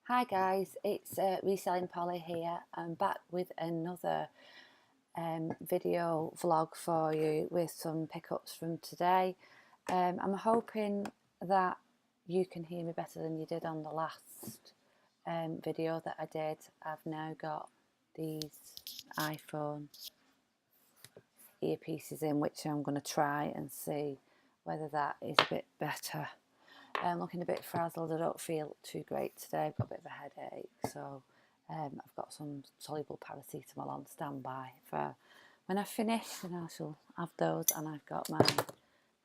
Hi guys, it's Reselling Polly here. I'm back with another video vlog for you with some pickups from today. I'm hoping that you can hear me better than you did on the last video that I did. I've now got these iPhone earpieces in, which I'm going to try and see whether that is a bit better. I'm looking a bit frazzled. I don't feel too great today. I've got a bit of a headache, so I've got some soluble paracetamol on standby for when I finish, and I shall have those. And I've got my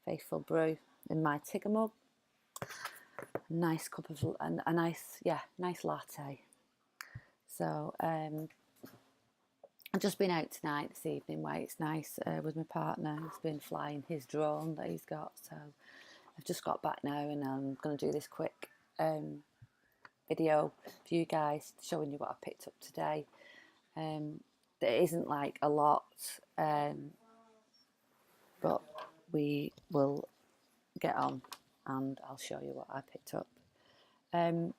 faithful brew in my Tigger mug. A nice cup of a nice latte. So I've just been out tonight this evening where it's nice with my partner. He's been flying his drone that he's got, so I've just got back now and I'm going to do this quick video for you guys showing you what I picked up today. There isn't like a lot, but we will get on and I'll show you what I picked up. The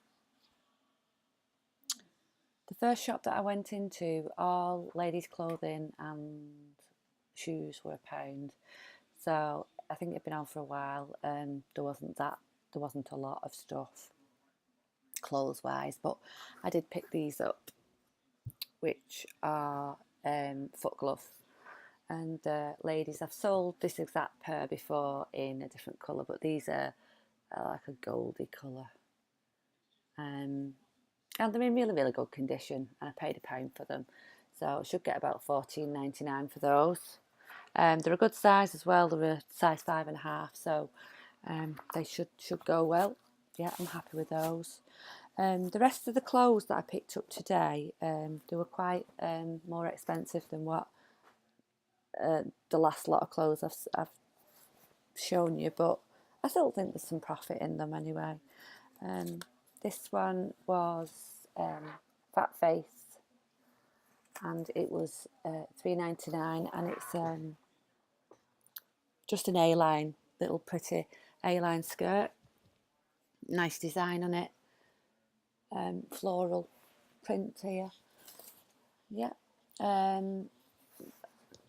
first shop that I went into, all ladies' clothing and shoes were £1. So I think they've been on for a while, and there wasn't a lot of stuff clothes wise, but I did pick these up, which are foot gloves. And ladies, I've sold this exact pair before in a different colour, but these are like a goldy colour, and they're in really good condition, and I paid £1 for them, so I should get about £14.99 for those. They're a good size as well. They're a size 5.5, so they should go well. Yeah, I'm happy with those. The rest of the clothes that I picked up today, they were quite more expensive than what the last lot of clothes I've shown you, but I still think there's some profit in them anyway. This one was Fat Face, and it was £3.99, and it's just an A-line, little pretty A-line skirt. Nice design on it. Floral print here. Yeah.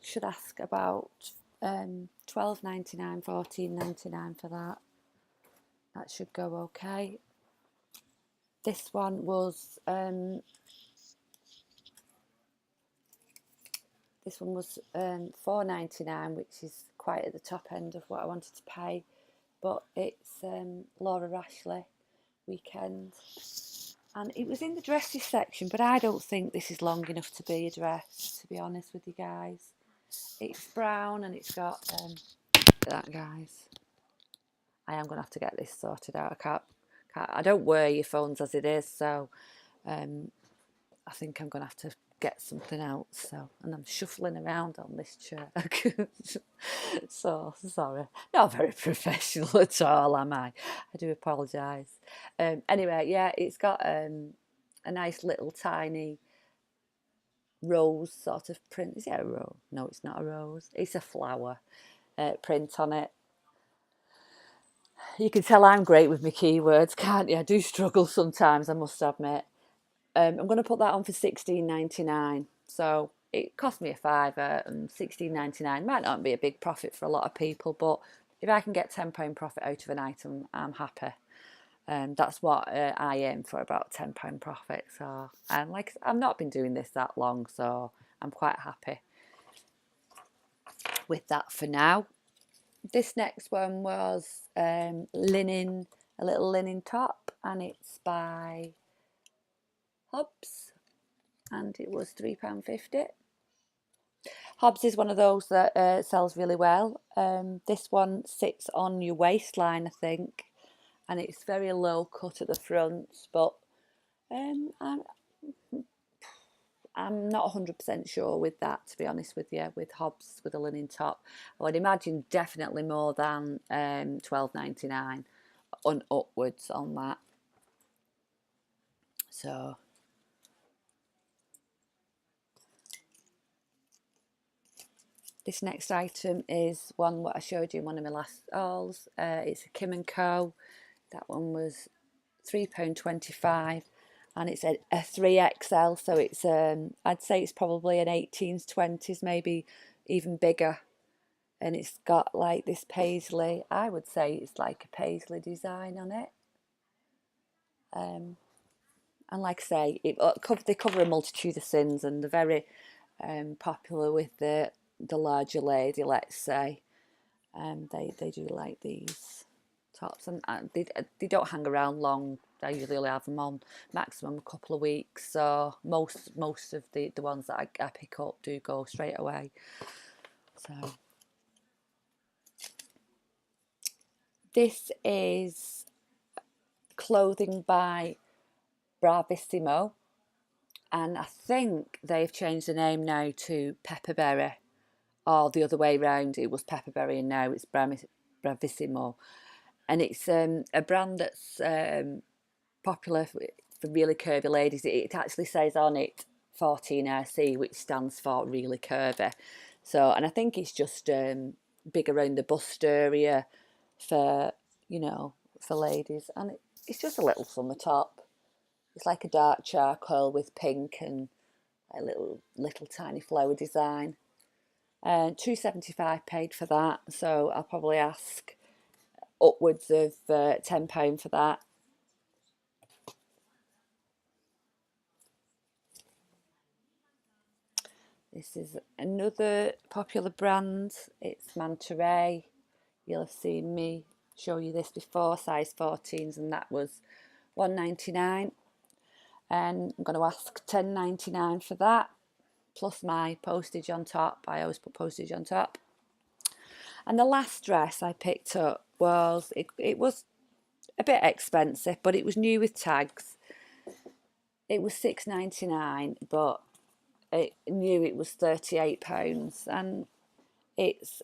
Should ask about £12.99, £14.99 for that. That should go okay. This one was £4.99, which is quite at the top end of what I wanted to pay, but it's Laura Ashley weekend, and it was in the dresses section, but I don't think this is long enough to be a dress, to be honest with you guys. It's brown and it's got that, guys. I am going to have to get this sorted out. I don't wear earphones as it is, so I think I'm going to have to get something else. So, and I'm shuffling around on this chair. So sorry, not very professional at all, am I? I do apologise. Anyway, yeah, it's got a nice little tiny rose sort of print. Is it a rose? No, it's not a rose. It's a flower print on it. You can tell I'm great with my keywords, can't you? I do struggle sometimes, I must admit. I'm going to put that on for £16.99. So it cost me a fiver, and £16.99 might not be a big profit for a lot of people, but if I can get £10 profit out of an item, I'm happy. That's what I aim for, about £10 profit. So, and like I've not been doing this that long, so I'm quite happy with that for now. This next one was linen, a little linen top, and it's by Hobbs, and it was £3.50. Hobbs is one of those that sells really well. This one sits on your waistline, I think, and it's very low cut at the front, but I'm not 100% sure with that, to be honest with you, with Hobbs with a linen top. I would imagine definitely more than £12.99 on upwards on that. So this next item is one what I showed you in one of my last hauls. It's a Kim & Co. That one was £3.25, and it's a 3XL, so it's I'd say it's probably an 18s, 20s, maybe even bigger. And it's got like this paisley, I would say it's like a paisley design on it. And like I say, they cover a multitude of sins, and they're very popular with the larger lady, let's say. They do like these tops, and they don't hang around long. I usually only have them on maximum a couple of weeks. So most of the ones that I pick up do go straight away. So this is clothing by Bravissimo, and I think they've changed the name now to Pepperberry, or the other way round. It was Pepperberry and now it's Bravissimo, and it's a brand that's popular for really curvy ladies. It actually says on it 14RC, which stands for really curvy. So, and I think it's just big around the bust area for, for ladies. And it's just a little summer top. It's like a dark charcoal with pink and a little tiny flower design. £2.75 paid for that. So I'll probably ask upwards of £10 for that. This is another popular brand. It's Manta Ray. You'll have seen me show you this before, size 14s, and that was £1.99. And I'm going to ask £10.99 for that, plus my postage on top. I always put postage on top. And the last dress I picked up was, it was a bit expensive, but it was new with tags. It was £6.99, but it knew it was £38, and it's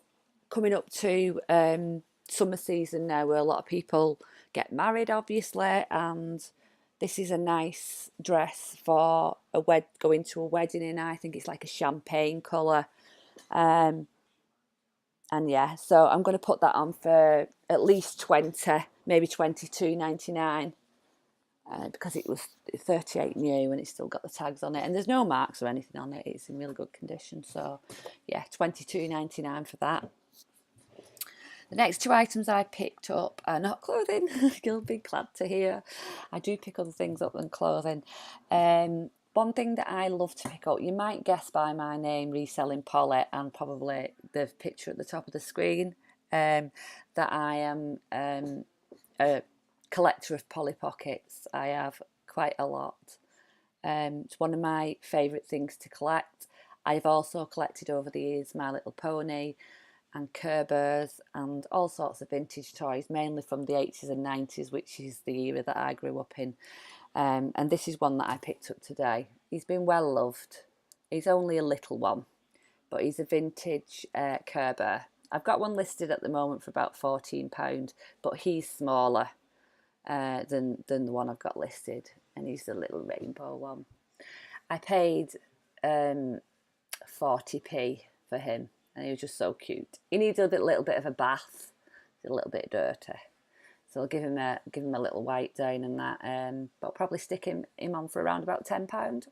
coming up to summer season now, where a lot of people get married, obviously, and this is a nice dress for going to a wedding in. I think it's like a champagne colour, and yeah, so I'm going to put that on for at least 20, maybe 22.99. Because it was 38 new and it's still got the tags on it, and there's no marks or anything on it. It's in really good condition. So yeah, £22.99 for that. The next two items I picked up are not clothing. You'll be glad to hear I do pick other things up than clothing. One thing that I love to pick up, you might guess by my name, Reselling Polly, and probably the picture at the top of the screen, that I am a collector of Polly Pockets. I have quite a lot. It's one of my favourite things to collect. I've also collected over the years My Little Pony and Care Bears and all sorts of vintage toys, mainly from the 80s and 90s, which is the era that I grew up in. And this is one that I picked up today. He's been well loved. He's only a little one, but he's a vintage Care Bear. I've got one listed at the moment for about £14, but he's smaller than the one I've got listed, and he's the little rainbow one. I paid 40p for him, and he was just so cute. He needs a little bit of a bath. He's a little bit dirty, so I'll give him a little wipe down and that. But I'll probably stick him on for around about £10.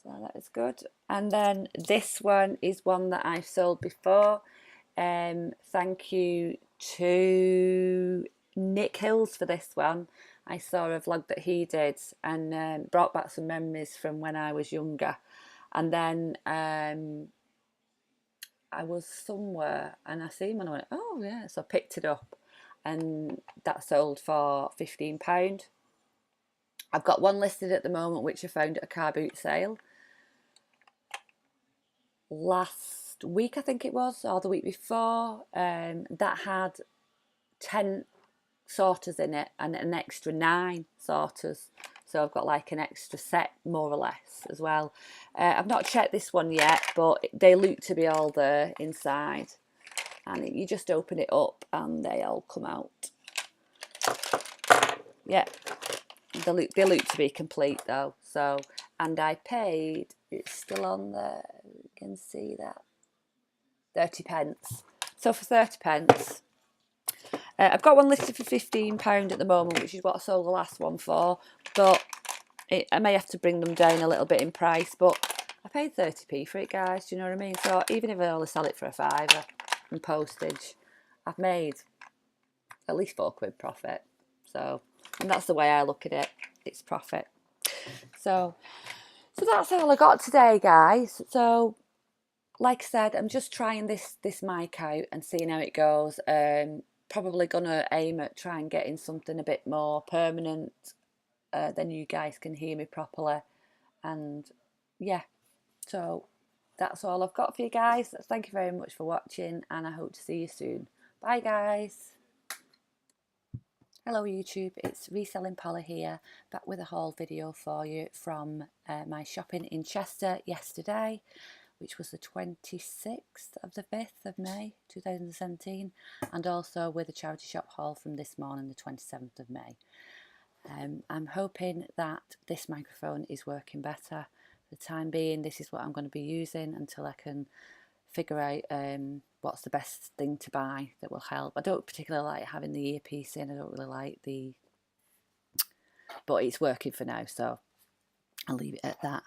So that is good. And then this one is one that I've sold before. Thank you to Nick Hills for this one. I saw a vlog that he did and brought back some memories from when I was younger. And then I was somewhere and I see him and I went, oh yeah, so I picked it up, and that sold for £15. I've got one listed at the moment which I found at a car boot sale last week, I think it was, or the week before, that had 10 sorters in it and an extra 9 sorters. So I've got like an extra set, more or less, as well. I've not checked this one yet, but they look to be all there inside. And you just open it up and they all come out. Yeah, they look to be complete though. So, and I paid, it's still on there, you can see that, 30p. So for 30p, I've got one listed for £15 at the moment, which is what I sold the last one for. But I may have to bring them down a little bit in price, but I paid 30p for it, guys. Do you know what I mean? So even if I only sell it for a fiver and postage, I've made at least £4 profit. So, and that's the way I look at it. It's profit. So that's all I got today, guys. So, like I said, I'm just trying this mic out and seeing how it goes. Probably gonna aim at trying getting something a bit more permanent. Then you guys can hear me properly. And yeah, so that's all I've got for you guys. Thank you very much for watching, and I hope to see you soon. Bye, guys. Hello YouTube, it's Reselling Paula here, back with a haul video for you from my shopping in Chester yesterday, which was the 26th of the 5th of May 2017, and also with a charity shop haul from this morning, the 27th of May. I'm hoping that this microphone is working better. For the time being, this is what I'm going to be using until I can figure out what's the best thing to buy that will help. I don't particularly like having the earpiece in. I don't really like but it's working for now, so I'll leave it at that.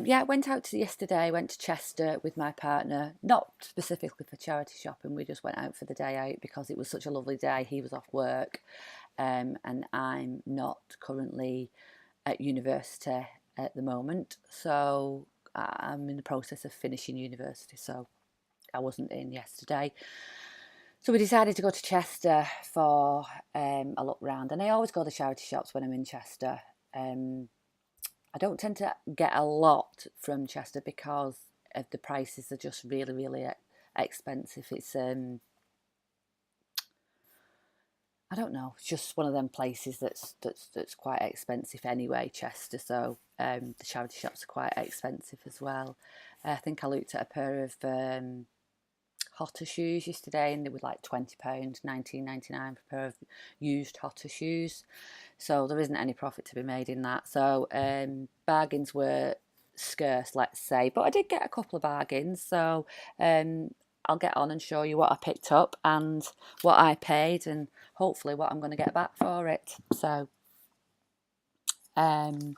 Yeah, I went out yesterday, went to Chester with my partner, not specifically for charity shopping. We just went out for the day out because it was such a lovely day. He was off work, and I'm not currently at university at the moment, so I'm in the process of finishing university, so I wasn't in yesterday. So we decided to go to Chester for a look round, and I always go to charity shops when I'm in Chester. I don't tend to get a lot from Chester because of the prices are just really, really expensive. It's I don't know, it's just one of them places that's quite expensive anyway, Chester. So the charity shops are quite expensive as well. I think I looked at a pair of Hotter shoes yesterday, and they were like £20, £19.99 for a pair of used Hotter shoes. So there isn't any profit to be made in that. So bargains were scarce, let's say, but I did get a couple of bargains. So I'll get on and show you what I picked up and what I paid, and hopefully what I'm going to get back for it. So I'm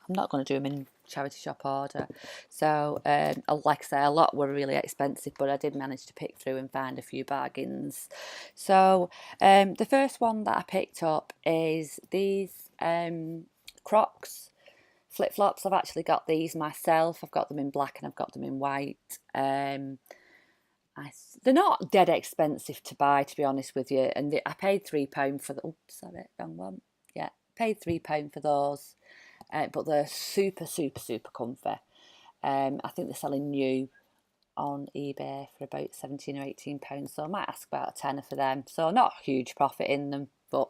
not going to do them in charity shop order. So like I say, a lot were really expensive, but I did manage to pick through and find a few bargains. So the first one that I picked up is these Crocs flip-flops. I've actually got these myself. I've got them in black and I've got them in white. They're not dead expensive to buy, to be honest with you, and I paid £3 for the, oh sorry, wrong one. Yeah, paid £3 for those. But they're super, super, super comfy. I think they're selling new on eBay for about £17 or £18, so I might ask about a tenner for them. So not a huge profit in them, but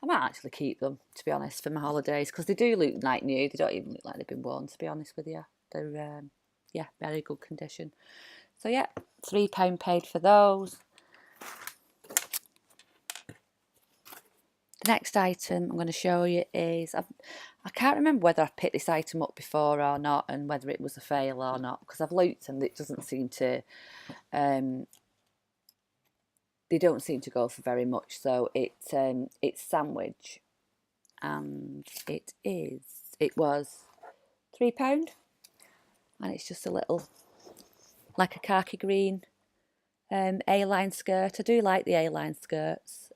I might actually keep them, to be honest, for my holidays, because they do look like new. They don't even look like they've been worn, to be honest with you. They're yeah, very good condition. So yeah, £3 paid for those. The next item I'm going to show you is, I can't remember whether I picked this item up before or not, and whether it was a fail or not, because I've looked and it doesn't seem to, they don't seem to go for very much. So it's sandwich, and it was £3, and it's just a little, like a khaki green A-line skirt. I do like the A-line skirts.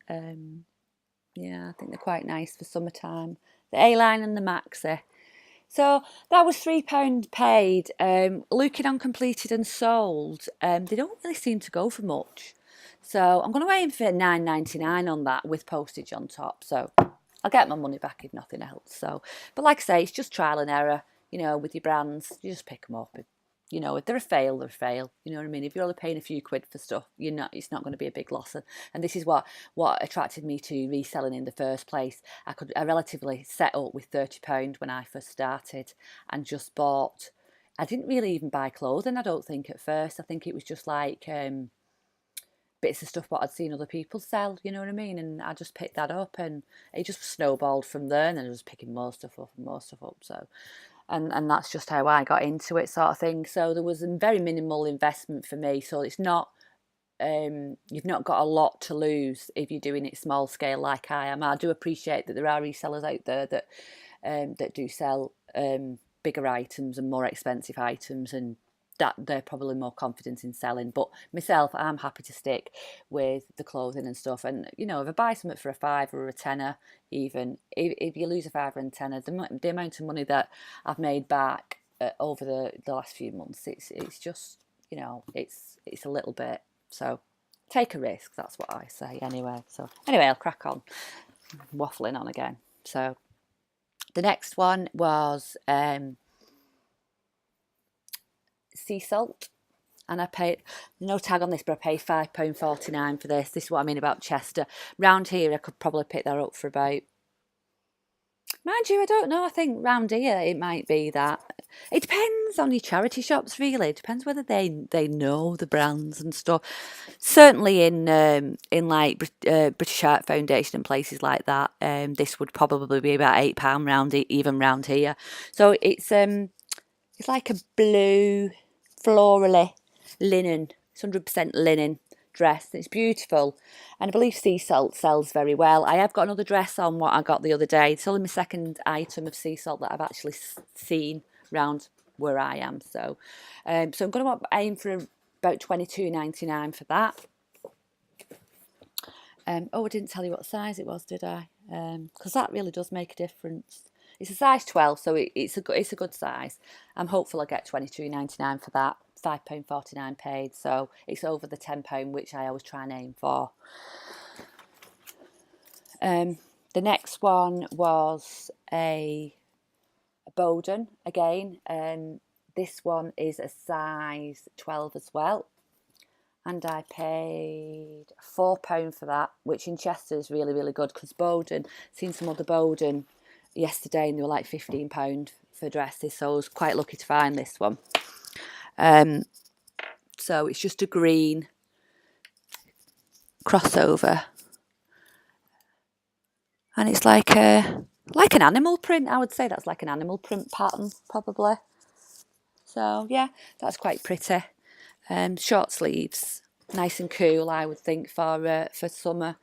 Yeah, I think they're quite nice for summertime. The A-line and the maxi. So that was £3 paid. Looking on completed and sold, they don't really seem to go for much. So I'm going to aim for £9.99 on that with postage on top. So I'll get my money back if nothing else. So, but like I say, it's just trial and error. You know, with your brands, you just pick them up. You know, if they're a fail, they're a fail. You know what I mean? If you're only paying a few quid for stuff, it's not going to be a big loss. And this is what attracted me to reselling in the first place. I relatively set up with £30 when I first started, and just bought. I didn't really even buy clothing, I don't think, at first. I think it was just like bits of stuff what I'd seen other people sell, you know what I mean? And I just picked that up, and it just snowballed from there, and I was picking more stuff up and more stuff up. So and that's just how I got into it, sort of thing. So there was a very minimal investment for me. So it's not, you've not got a lot to lose if you're doing it small scale like I am. I do appreciate that there are resellers out there that that do sell bigger items and more expensive items, and that they're probably more confident in selling. But myself, I'm happy to stick with the clothing and stuff. And you know, if I buy something for a £5 or a tenner, even if you lose a £5 and tenner, the amount of money that I've made back over the last few months, it's just, you know, it's a little bit. So take a risk. That's what I say anyway. So anyway, I'll crack on. I'm waffling on again. So the next one was sea salt, and I paid, no tag on this, but I paid £5.49 for this. This is what I mean about Chester. Round here, I could probably pick that up for about, mind you, I don't know, I think round here it might be that. It depends on your charity shops, really. It depends whether they know the brands and stuff. Certainly in like British Art Foundation and places like that, this would probably be about £8 even round here. So it's like a blue florally linen. It's 100% linen dress. It's beautiful, and I believe sea salt sells very well. I have got another dress on what I got the other day. It's only my second item of sea salt that I've actually seen round where I am. So I'm going to aim for about £22.99 for that. Oh, I didn't tell you what size it was, did I? Because that really does make a difference. It's a size 12, so it's a good size. I'm hopeful I get £22.99 for that. £5.49 paid, so it's over the £10, which I always try and aim for. The next one was a Bowden again. This one is a size 12 as well, and I paid £4 for that, which in Chester is really, really good, because Bowden, seen some other Bowden yesterday and they were like £15 for dresses, so I was quite lucky to find this one. So it's just a green crossover, and it's like an animal print. I would say that's like an animal print pattern, probably. So yeah, that's quite pretty. Short sleeves, nice and cool, I would think, for summer.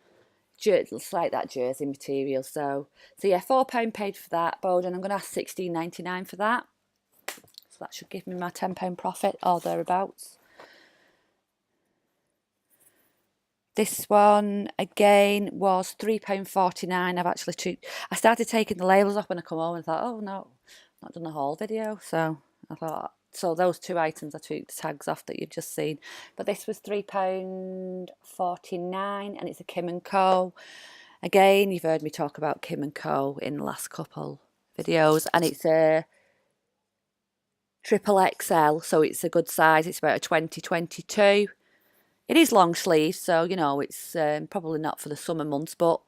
It's like that jersey material. So yeah, £4 paid for that, Bowden. I'm going to ask £16.99 for that. So that should give me my £10 profit or thereabouts. This one again was £3.49. I started taking the labels off when I come home and thought, oh no, I've not done a haul video. So I thought, so those two items I took the tags off that you've just seen. But this was £3.49, and it's a Kim & Co. Again, you've heard me talk about Kim & Co. in the last couple videos, and it's a triple XL, so it's a good size. It's about a 20-22. It is long sleeve, so, you know, it's probably not for the summer months, but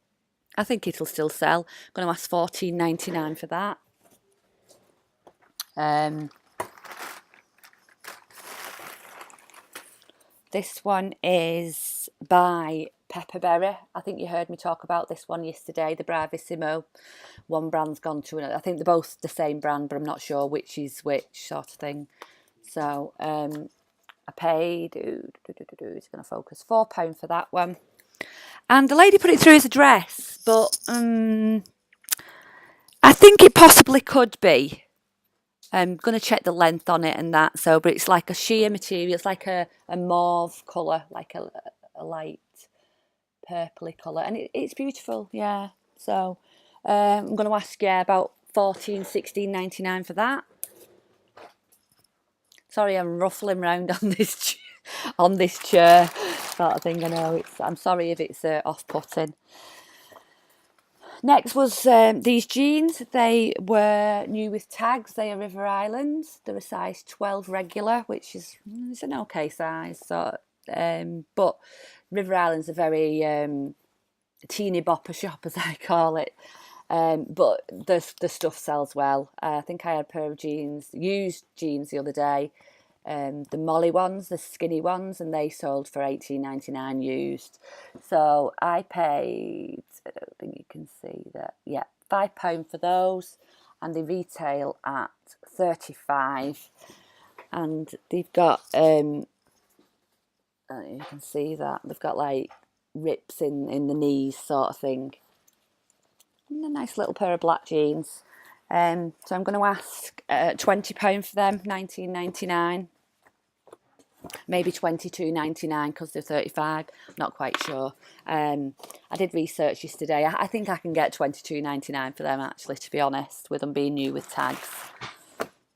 I think it'll still sell. I'm going to ask £14.99 for that. This one is by Pepperberry. I think you heard me talk about this one yesterday, the Bravissimo. One brand's gone to another. I think they're both the same brand, but I'm not sure which is which, sort of thing. So I paid, it's going to focus, £4 for that one. And the lady put it through as a dress, but I think it possibly could be. I'm going to check the length on it and that. So, but it's like a sheer material. It's like a mauve colour, like a light purpley colour. And it's beautiful, yeah. So I'm going to ask, about £16.99 for that. Sorry, I'm ruffling around on this chair sort of thing. I know I'm sorry if it's off-putting. Next was these jeans. They were new with tags. They are River Islands. They're a size 12 regular, which is an okay size. So, but River Islands are very teeny bopper shop, as I call it. But the stuff sells well. I think I had a pair of used jeans the other day. The Molly ones, the skinny ones, and they sold for £18.99 used. So I paid, I don't think you can see that, yeah, £5 for those, and they retail at £35. And they've got, you can see that, they've got like rips in the knees sort of thing. And a nice little pair of black jeans. So I'm going to ask £20 for them, 19.99. Maybe 22.99 because they're 35. Not quite sure. I did research yesterday. I think I can get 22.99 for them, actually, to be honest, with them being new with tags.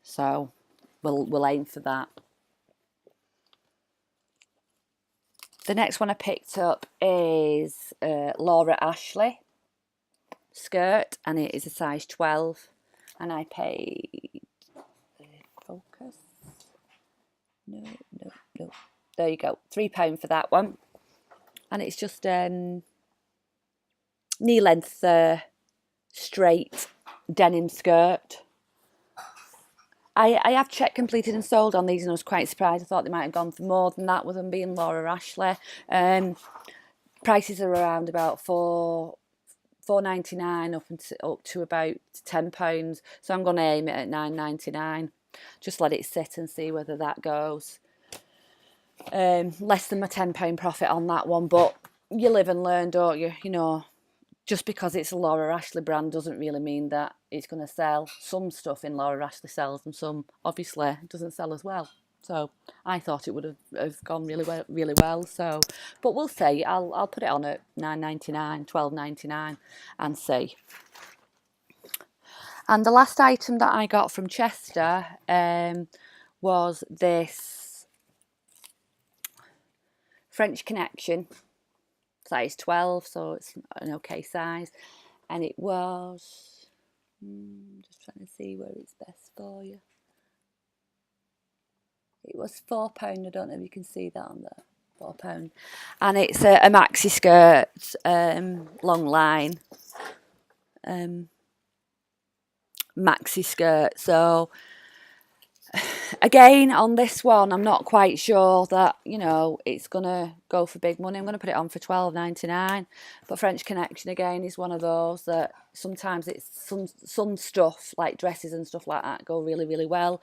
So we'll aim for that. The next one I picked up is Laura Ashley skirt, and it is a size 12, and I paid focus. No. There you go, £3 for that one, and it's just knee length straight denim skirt. I have checked completed and sold on these, and I was quite surprised. I thought they might have gone for more than that with them being Laura Ashley. Prices are around about £4.99 up to about £10. So I'm going to aim it at £9.99. Just let it sit and see whether that goes. Less than my £10 profit on that one, but you live and learn, don't you? You know, just because it's a Laura Ashley brand doesn't really mean that it's going to sell. Some stuff in Laura Ashley sells, and some obviously doesn't sell as well. So I thought it would have gone really well. So, but we'll see. I'll put it on at £9.99, £12.99, and see. And the last item that I got from Chester was this French Connection, size 12, so it's an okay size. And it was, just trying to see where it's best for you. It was £4. I don't know if you can see that on there. £4. And it's a maxi skirt, long line. Maxi skirt. So again, on this one, I'm not quite sure that, you know, it's going to go for big money. I'm going to put it on for £12.99. But French Connection, again, is one of those that sometimes it's some stuff, like dresses and stuff like that, go really well.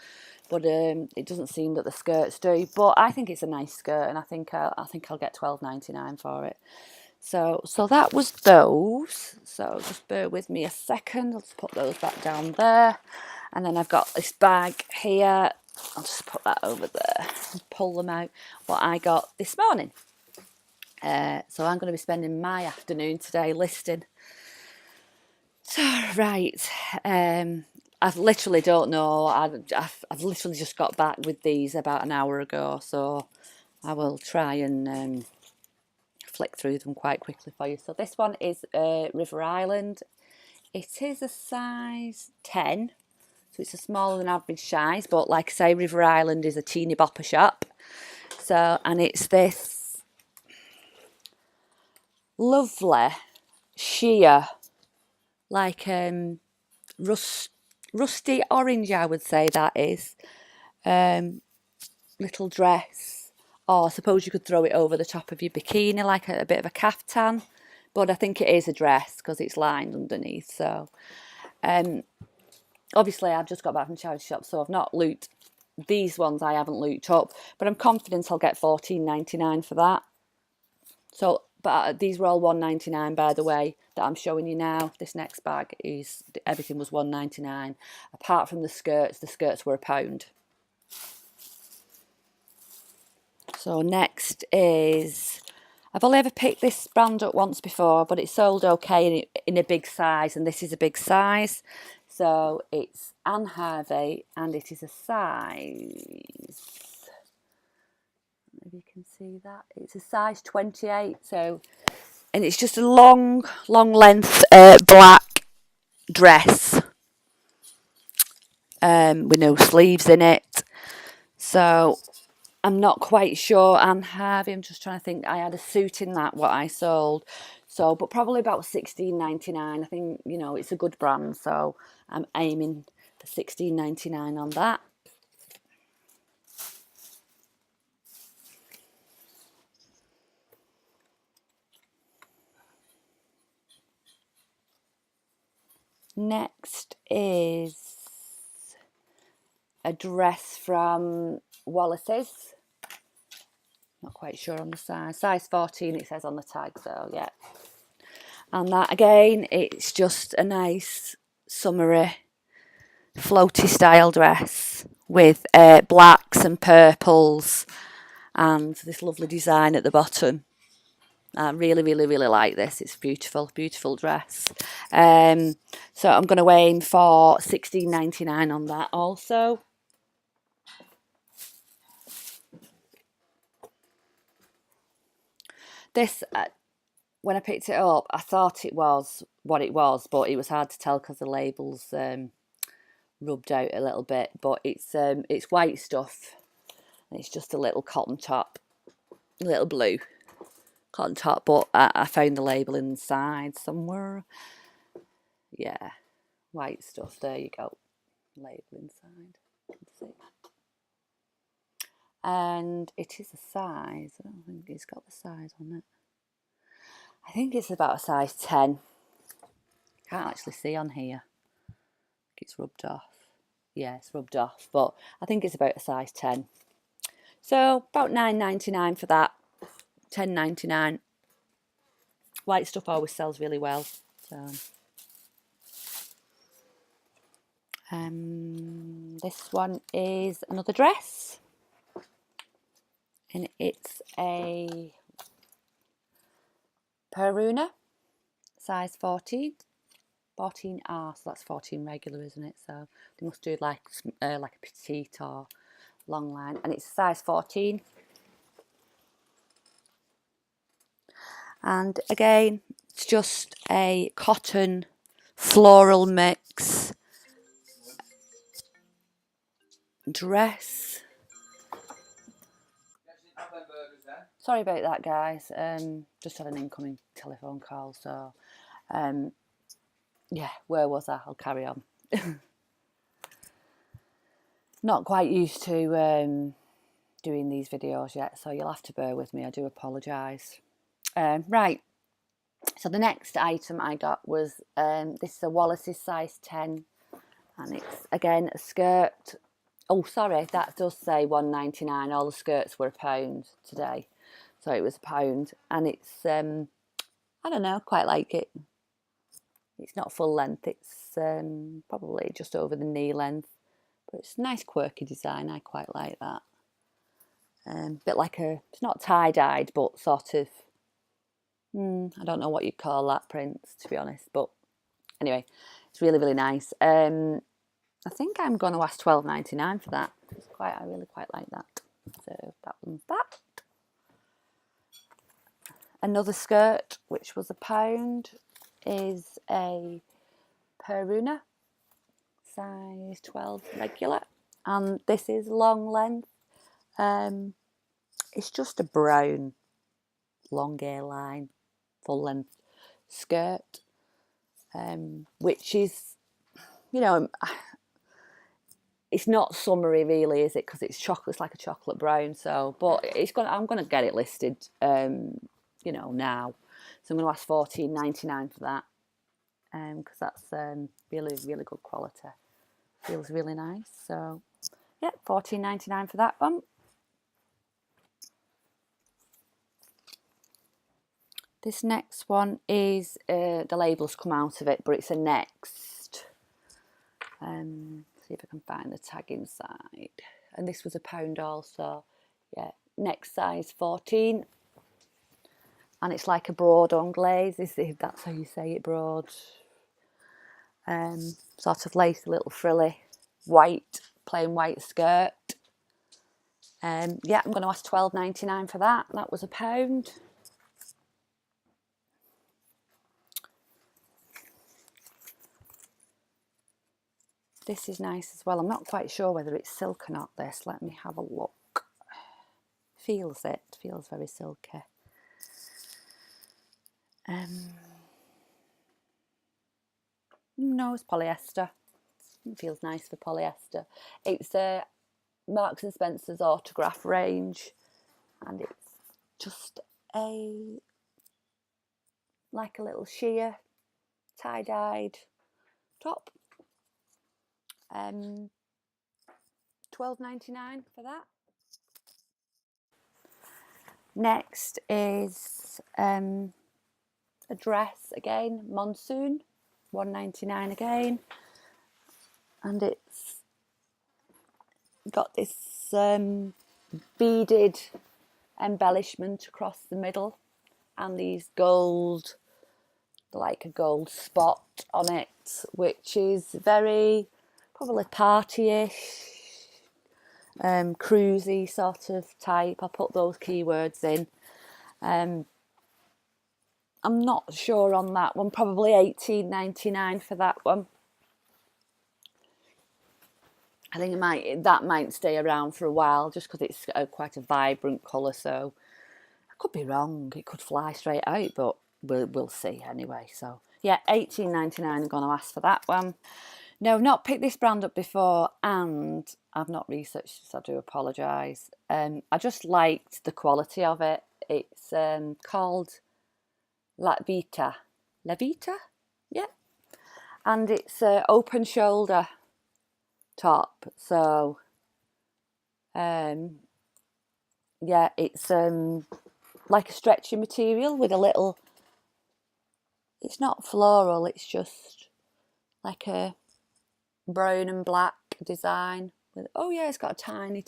But it doesn't seem that the skirts do. But I think it's a nice skirt, and I think I'll get £12.99 for it. So that was those. So just bear with me a second. Let's put those back down there. And then I've got this bag here. I'll just put that over there and pull them out. What I got this morning. So I'm going to be spending my afternoon today listing. So, right. I literally don't know. I've literally just got back with these about an hour ago. So I will try and flick through them quite quickly for you. So this one is River Island. It is a size 10. So it's a smaller than average size, but like I say, River Island is a teeny bopper shop. So, and it's this lovely sheer, like rusty orange, I would say that is. Little dress. Or I suppose you could throw it over the top of your bikini, like a bit of a caftan. But I think it is a dress because it's lined underneath. So, obviously, I've just got back from charity shop, so I've not looked. These ones I haven't looked up, but I'm confident I'll get £14.99 for that. So, but these were all £1.99, by the way, that I'm showing you now. This next bag is, everything was £1.99. Apart from the skirts were £1. So next is, I've only ever picked this brand up once before, but it sold okay in a big size, and this is a big size. So it's Anne Harvey, and it is a size, maybe you can see that, it's a size 28. So, and it's just a long length black dress with no sleeves in it. So I'm not quite sure. Anne Harvey, I'm just trying to think. I had a suit in that, what I sold. So, but probably about £16.99. I think, you know, it's a good brand. So I'm aiming for £16.99 on that. Next is a dress from Wallace's. Not quite sure on the size. Size 14 it says on the tag, so yeah. And that again, it's just a nice summery floaty style dress with blacks and purples and this lovely design at the bottom. I really, really, really like this. It's beautiful, beautiful dress. So I'm going to aim for £16.99 on that also. This, when I picked it up, I thought it was what it was, but it was hard to tell because the labels rubbed out a little bit. But it's white stuff, and it's just a little cotton top, a little blue cotton top. But I found the label inside somewhere. Yeah, white stuff. There you go, label inside. Let's see. And it is a size. I don't think it's got the size on it. I think it's about a size 10. Can't actually see on here. It's rubbed off. Yeah, it's rubbed off, but I think it's about a size 10. So about £9.99 for that. £10.99. White stuff always sells really well. So this one is another dress, and it's a Peruna, size 14. 14R, so that's 14 regular, isn't it? So they must do like a petite or long line, and it's size 14. And again, it's just a cotton floral mix dress. Sorry about that, guys. Just had an incoming telephone call, so yeah, where was I? I'll carry on. Not quite used to doing these videos yet, so you'll have to bear with me. I do apologise. Right, so the next item I got was this is a Wallace's size 10, and it's again a skirt. Oh, sorry, that does say £1.99. All the skirts were £1 today, so it was £1, and it's I don't know, quite like it. It's not full length. It's probably just over the knee length, but it's a nice quirky design. I quite like that. Bit like it's not tie-dyed, but sort of, I don't know what you'd call that print, to be honest. But anyway, it's really, really nice. I think I'm going to ask £12.99 for that. I really quite like that. So that one's that. Another skirt, which was £1, is a Peruna, size 12 regular, and this is long length. It's just a brown long A-line full length skirt, which is, you know, it's not summery really, is it? Because it's chocolate. It's like a chocolate brown. So, but I'm gonna get it listed, you know, now. So I'm gonna ask £14.99 for that, because that's really, really good quality. Feels really nice. So yeah, £14.99 for that one. This next one is the labels come out of it, but it's a Next. See if I can find the tag inside. And this was £1 also. Yeah, Next size 14. And it's like a broad anglaise, if that's how you say it, broad. Sort of lace, a little frilly, plain white skirt. Yeah, I'm going to ask £12.99 for that. That was £1. This is nice as well. I'm not quite sure whether it's silk or not, this. Let me have a look. Feels very silky. No, it's polyester. It feels nice for polyester. It's a Marks and Spencer's autograph range, and it's just like a little sheer tie-dyed top. £12.99 for that. Next is a dress again, Monsoon, £1.99 again. and it's got this beaded embellishment across the middle, and these gold, like a gold spot on it, which is very probably party-ish, cruisy sort of type. I put those keywords in. I'm not sure on that one, probably $18.99 for that one. I think that might stay around for a while, just because it's quite a vibrant colour. So I could be wrong; it could fly straight out, but we'll see anyway. So yeah, $18.99. I'm going to ask for that one. No, I've not picked this brand up before, and I've not researched this. I do apologise. I just liked the quality of it. It's called Levita, yeah, and it's open shoulder top. So yeah, it's like a stretchy material with a little, it's not floral, it's just like a brown and black design with, oh yeah, it's got a tiny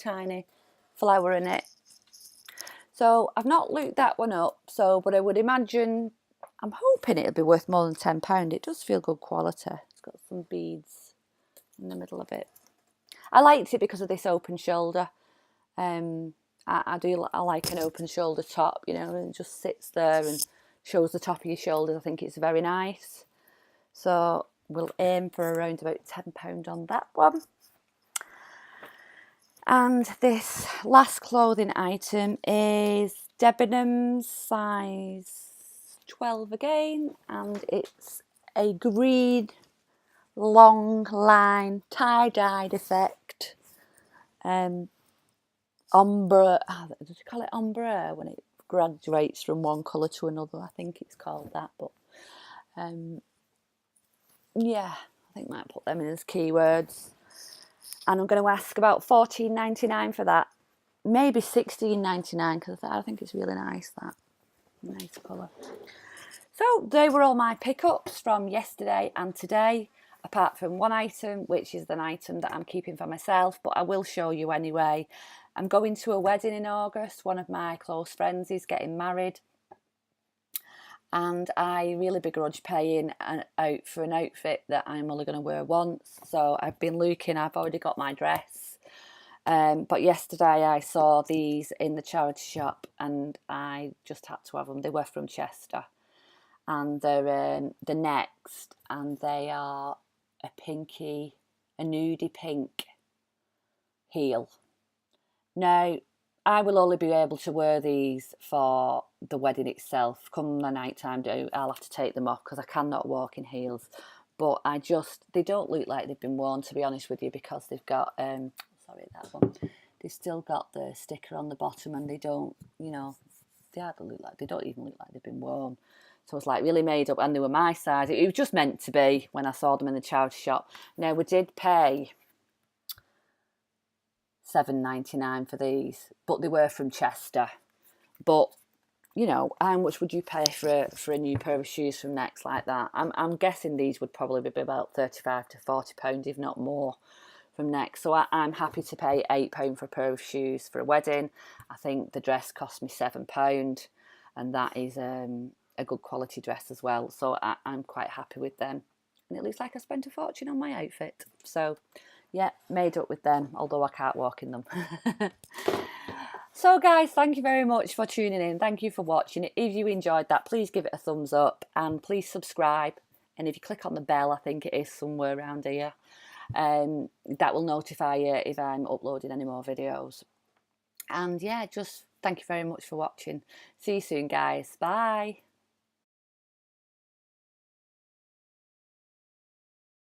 flower in it. So I've not looked that one up, but I would imagine, I'm hoping it'll be worth more than £10. It does feel good quality. It's got some beads in the middle of it. I liked it because of this open shoulder. I like an open shoulder top, you know, and it just sits there and shows the top of your shoulders. I think it's very nice. So we'll aim for around about £10 on that one. And this last clothing item is Debenhams, size 12 again, and it's a green long line tie-dyed effect. Ombre, does you call it ombre when it graduates from one colour to another? I think it's called that, but yeah, I think I might put them in as keywords. And I'm going to ask about $14.99 for that. Maybe $16.99, because I think it's really nice, that. Nice colour. So they were all my pickups from yesterday and today, apart from one item, which is an item that I'm keeping for myself, but I will show you anyway. I'm going to a wedding in August. One of my close friends is getting married, and I really begrudge paying out for an outfit that I'm only going to wear once. So I've been looking. I've already got my dress, but yesterday I saw these in the charity shop, and I just had to have them. They were from Chester, and they're the Next, and they are a nudie pink heel. Now, I will only be able to wear these for the wedding itself. Come the night time, I'll have to take them off because I cannot walk in heels. But they don't look like they've been worn, to be honest with you, because they've got, sorry, that one. They've still got the sticker on the bottom, and they don't, you know, they don't even look like they've been worn. So I was like really made up, and they were my size. It was just meant to be when I saw them in the charity shop. Now, we did pay $7.99 for these, but they were from Chester. But you know, how much would you pay for a new pair of shoes from Next like that? I'm guessing these would probably be about £35 to £40, if not more, from Next. So I'm happy to pay £8 for a pair of shoes for a wedding. I think the dress cost me £7, and that is a good quality dress as well. So I'm quite happy with them, and it looks like I spent a fortune on my outfit. So yeah, made up with them, although I can't walk in them. So guys, thank you very much for tuning in. Thank you for watching. If you enjoyed that, please give it a thumbs up, and please subscribe. And if you click on the bell, I think it is somewhere around here, that will notify you if I'm uploading any more videos. And yeah, just thank you very much for watching. See you soon, guys. Bye.